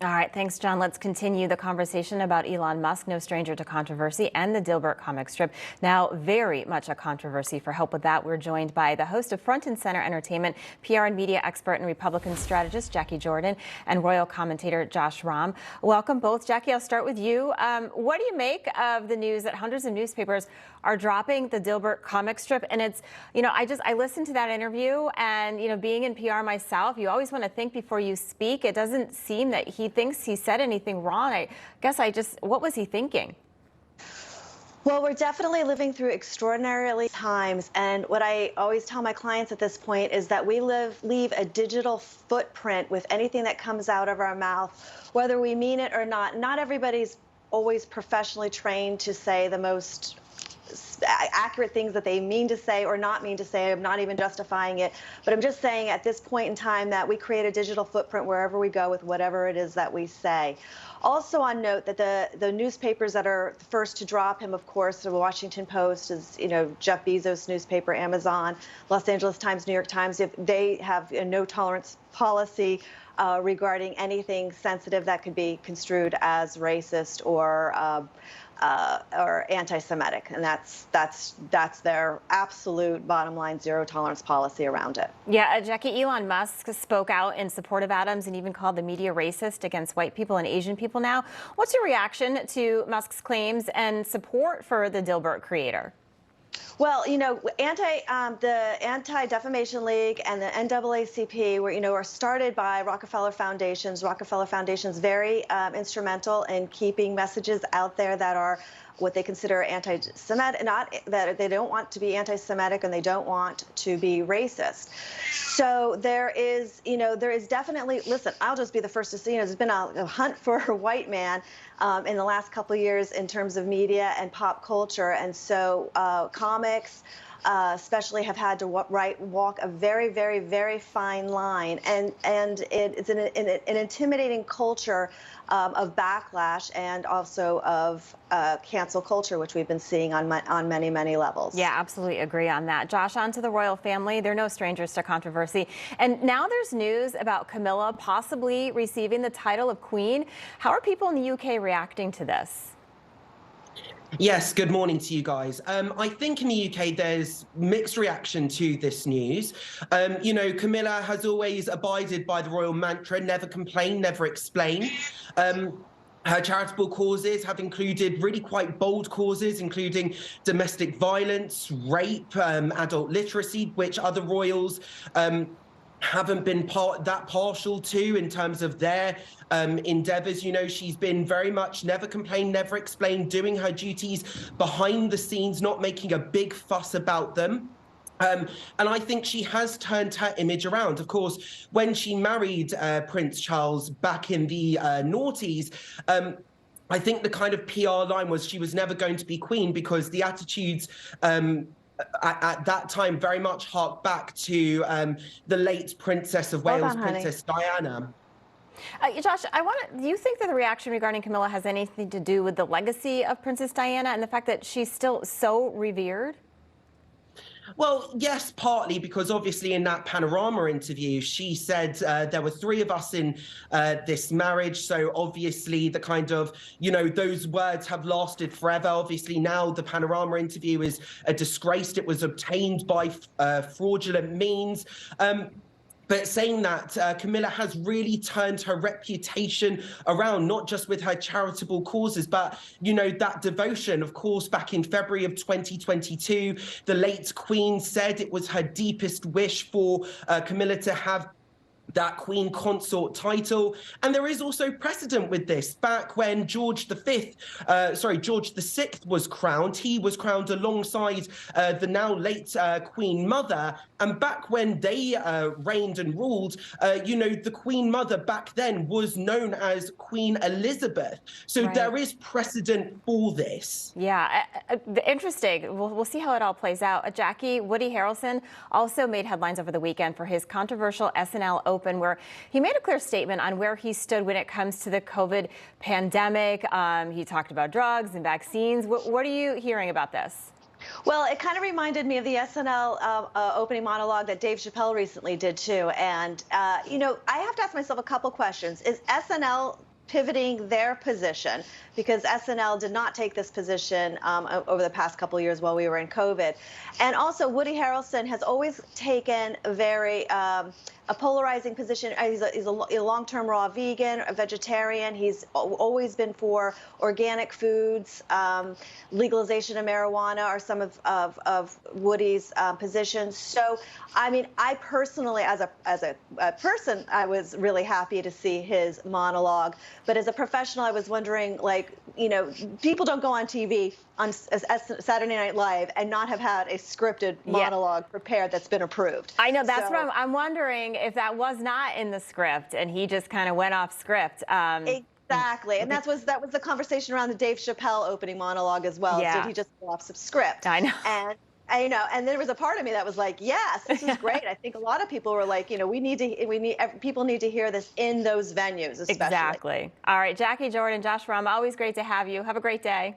All right, thanks, John. Let's continue the conversation about Elon Musk, no stranger to controversy, and the Dilbert comic strip. Now, very much a controversy. For help with that, we're joined by the host of Front and Center Entertainment, PR and media expert and Republican strategist Jacquie Jordan, and royal commentator Josh Rahm. Welcome both. Jacquie, I'll start with you. What do you make of the news that hundreds of newspapers are dropping the Dilbert comic strip? And it's, I listened to that interview, and, being in PR myself, you always want to think before you speak. It doesn't seem that he thinks he said anything wrong. What was he thinking? Well, we're definitely living through extraordinary times. And what I always tell my clients at this point is that we leave a digital footprint with anything that comes out of our mouth, whether we mean it or not. Not everybody's always professionally trained to say the most accurate things that they mean to say or not mean to say. I'm not even justifying it, but I'm just saying at this point in time that we create a digital footprint wherever we go with whatever it is that we say. Also on note that the newspapers that are the first to drop him, of course, the Washington Post is, Jeff Bezos' newspaper, Amazon, Los Angeles Times, New York Times. If they have a no tolerance policy regarding anything sensitive that could be construed as racist or anti-Semitic, and that's their absolute bottom line zero tolerance policy around it. Yeah, Jacquie, Elon Musk spoke out in support of Adams and even called the media racist against white people and Asian people now. What's your reaction to Musk's claims and support for the Dilbert creator? Well, the Anti-Defamation League and the NAACP are started by Rockefeller Foundations. Rockefeller Foundation's very instrumental in keeping messages out there that are what they consider anti-Semitic, not that they don't want to be anti-Semitic and they don't want to be racist. So there is definitely, listen, I'll just be the first to say, there's been a hunt for a white man in the last couple of years in terms of media and pop culture. And so comics especially have had to walk a very, very, very fine line. And it's an intimidating culture of backlash and also of cancel culture, which we've been seeing on many, many levels. Yeah, absolutely agree on that. Josh, on to the royal family. They're no strangers to controversy. And now there's news about Camilla possibly receiving the title of Queen. How are people in the UK reacting to this? Yes, good morning to you guys. I think in the UK there's mixed reaction to this news. Camilla has always abided by the royal mantra, never complain, never explain. Her charitable causes have included really quite bold causes, including domestic violence, rape, adult literacy, which other royals haven't been that partial to in terms of their endeavors. She's been very much never complain, never explain, doing her duties behind the scenes, not making a big fuss about them. And I think she has turned her image around. Of course, when she married Prince Charles back in the noughties, I think the kind of PR line was she was never going to be queen because the attitudes at that time very much harked back to the late Princess of Wales, Princess Diana. Josh, do you think that the reaction regarding Camilla has anything to do with the legacy of Princess Diana and the fact that she's still so revered? Well, yes, partly because obviously in that Panorama interview, she said there were three of us in this marriage. So obviously the kind of, those words have lasted forever. Obviously now the Panorama interview is disgraced. It was obtained by fraudulent means. But saying that, Camilla has really turned her reputation around, not just with her charitable causes, but, that devotion. Of course, back in February of 2022, the late Queen said it was her deepest wish for Camilla to have that Queen Consort title. And there is also precedent with this. Back when George VI was crowned, he was crowned alongside the now late Queen Mother. And back when they reigned and ruled, the Queen Mother back then was known as Queen Elizabeth. So there is precedent for this. Yeah, interesting. We'll see how it all plays out. Jacquie, Woody Harrelson also made headlines over the weekend for his controversial SNL Open, where he made a clear statement on where he stood when it comes to the COVID pandemic. He talked about drugs and vaccines. What are you hearing about this? Well, it kind of reminded me of the SNL opening monologue that Dave Chappelle recently did, too. And, I have to ask myself a couple questions. Is SNL pivoting their position, because SNL did not take this position over the past couple of years while we were in COVID. And also, Woody Harrelson has always taken a very a polarizing position. He's a long-term raw vegan, a vegetarian. He's always been for organic foods. Legalization of marijuana are some of Woody's positions. So, I mean, I personally, as a person, I was really happy to see his monologue. But as a professional, I was wondering, like, you know, people don't go on TV on Saturday Night Live and not have had a scripted monologue prepared that's been approved. I know, that's what I'm wondering if that was not in the script and he just kind of went off script. Exactly, and that was the conversation around the Dave Chappelle opening monologue as well. Did he just go off some script? I know. And I know, and there was a part of me that was like, yes, this is great. I think a lot of people were like, you know, people need to hear this in those venues, especially. Exactly. All right, Jacquie Jordan, Josh Rum, always great to have you. Have a great day.